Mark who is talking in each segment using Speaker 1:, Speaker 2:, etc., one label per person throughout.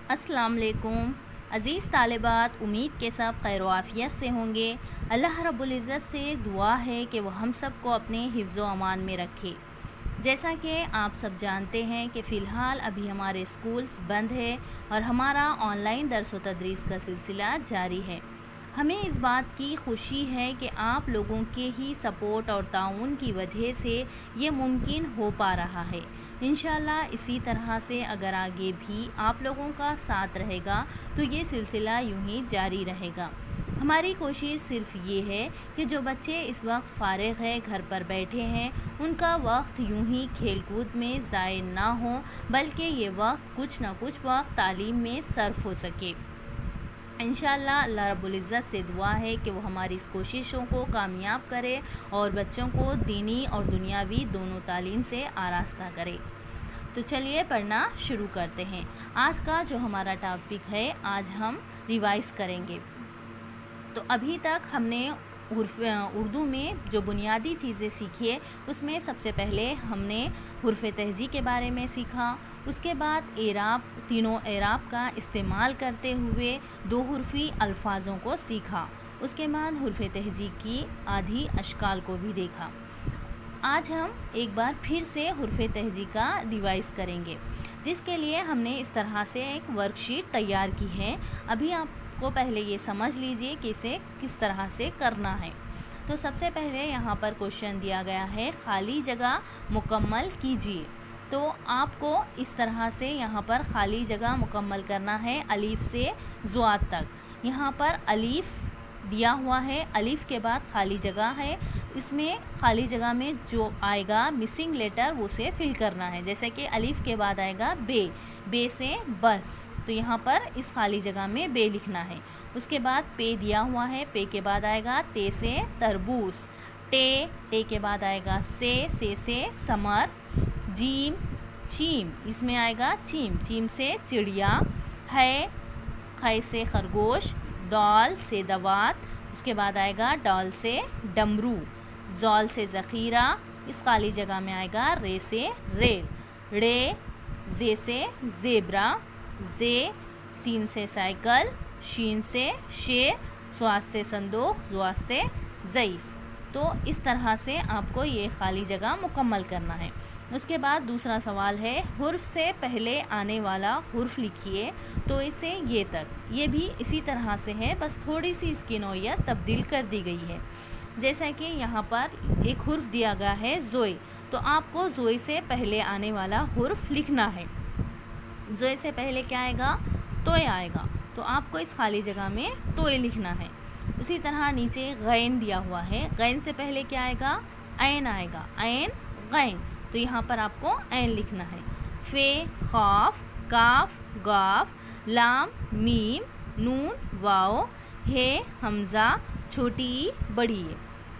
Speaker 1: السلام علیکم عزیز طالبات، امید کے سب خیر و عافیت سے ہوں گے۔ اللہ رب العزت سے دعا ہے کہ وہ ہم سب کو اپنے حفظ و امان میں رکھے۔ جیسا کہ آپ سب جانتے ہیں کہ فی الحال ابھی ہمارے اسکولز بند ہے اور ہمارا آن لائن درس و تدریس کا سلسلہ جاری ہے۔ ہمیں اس بات کی خوشی ہے کہ آپ لوگوں کے ہی سپورٹ اور تعاون کی وجہ سے یہ ممکن ہو پا رہا ہے۔ انشاءاللہ اسی طرح سے اگر آگے بھی آپ لوگوں کا ساتھ رہے گا تو یہ سلسلہ یوں ہی جاری رہے گا۔ ہماری کوشش صرف یہ ہے کہ جو بچے اس وقت فارغ ہے، گھر پر بیٹھے ہیں، ان کا وقت یوں ہی کھیل کود میں ضائع نہ ہو، بلکہ یہ وقت کچھ نہ کچھ وقت تعلیم میں صرف ہو سکے۔ انشاءاللہ اللہ رب العزت سے دعا ہے کہ وہ ہماری اس کوششوں کو کامیاب کرے اور بچوں کو دینی اور دنیاوی دونوں تعلیم سے آراستہ کرے۔ تو چلیے پڑھنا شروع کرتے ہیں۔ آج کا جو ہمارا ٹاپک ہے، آج ہم ریوائز کریں گے۔ تو ابھی تک ہم نے اردو میں جو بنیادی چیزیں سیکھی ہے، اس میں سب سے پہلے ہم نے حرف تہجی کے بارے میں سیکھا۔ اس کے بعد اعراب، تینوں اعراب کا استعمال کرتے ہوئے دو حرفی الفاظوں کو سیکھا۔ اس کے بعد حرف تہجی کی آدھی اشکال کو بھی دیکھا۔ آج ہم ایک بار پھر سے حرف تہجی کا ریوائز کریں گے، جس کے لیے ہم نے اس طرح سے ایک ورک شیٹ تیار کی ہے۔ ابھی آپ کو پہلے یہ سمجھ لیجئے کہ اسے کس طرح سے کرنا ہے۔ تو سب سے پہلے یہاں پر کوشچن دیا گیا ہے، خالی جگہ مکمل کیجیے۔ تو آپ کو اس طرح سے یہاں پر خالی جگہ مکمل کرنا ہے الف سے ذوات تک۔ یہاں پر الف دیا ہوا ہے، الف کے بعد خالی جگہ ہے، اس میں خالی جگہ میں جو آئے گا مسنگ لیٹر وہ سے فل کرنا ہے۔ جیسے کہ الف کے بعد آئے گا بے، بے سے بس، تو یہاں پر اس خالی جگہ میں بے لکھنا ہے۔ اس کے بعد پے دیا ہوا ہے، پے کے بعد آئے گا تے سے تربوز، ٹے، ٹے کے بعد آئے گا سے سمر، جیم، چیم، اس میں آئے گا چیم، چیم سے چڑیا، ہے، خے سے خرگوش، دال سے دوات، اس کے بعد آئے گا ڈال سے ڈمرو، زال سے ذخیرہ، اس خالی جگہ میں آئے گا رے سے ریل، رے، زے سے زیبرا، زے، سین سے سائیکل، شین سے شیر، صاد سے صندوق، ضاد سے ضعیف۔ تو اس طرح سے آپ کو یہ خالی جگہ مکمل کرنا ہے۔ اس کے بعد دوسرا سوال ہے، حرف سے پہلے آنے والا حرف لکھیے۔ تو اسے یہ تک، یہ بھی اسی طرح سے ہے، بس تھوڑی سی اس کی نوعیت تبدیل کر دی گئی ہے۔ جیسا کہ یہاں پر ایک حرف دیا گیا ہے زوئے، تو آپ کو زوئے سے پہلے آنے والا حرف لکھنا ہے۔ زوئے سے پہلے کیا آئے گا؟ توئے آئے گا، تو آپ کو اس خالی جگہ میں توئے لکھنا ہے۔ اسی طرح نیچے غین دیا ہوا ہے، غین سے پہلے کیا آئے گا؟ عین آئے گا، عین، غین، تو یہاں پر آپ کو عین لکھنا ہے۔ فے، خاف، کاف، گاف، لام، میم، نون، واو، ہے، حمزہ، چھوٹی ای، بڑی ای۔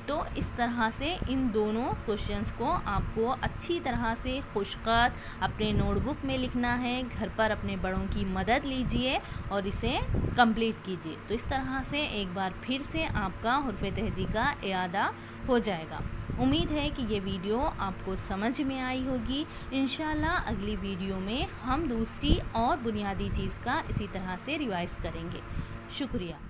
Speaker 1: تو اس طرح سے ان دونوں کوشچنس کو آپ کو اچھی طرح سے خوش خط اپنے نوٹ بک میں لکھنا ہے۔ گھر پر اپنے بڑوں کی مدد لیجئے اور اسے کمپلیٹ کیجئے۔ تو اس طرح سے ایک بار پھر سے آپ کا حرف تہجی کا اعادہ ہو جائے گا۔ امید ہے کہ یہ ویڈیو آپ کو سمجھ میں آئی ہوگی۔ انشاءاللہ اگلی ویڈیو میں ہم دوسری اور بنیادی چیز کا اسی طرح سے ریوائز کریں گے۔ شکریہ۔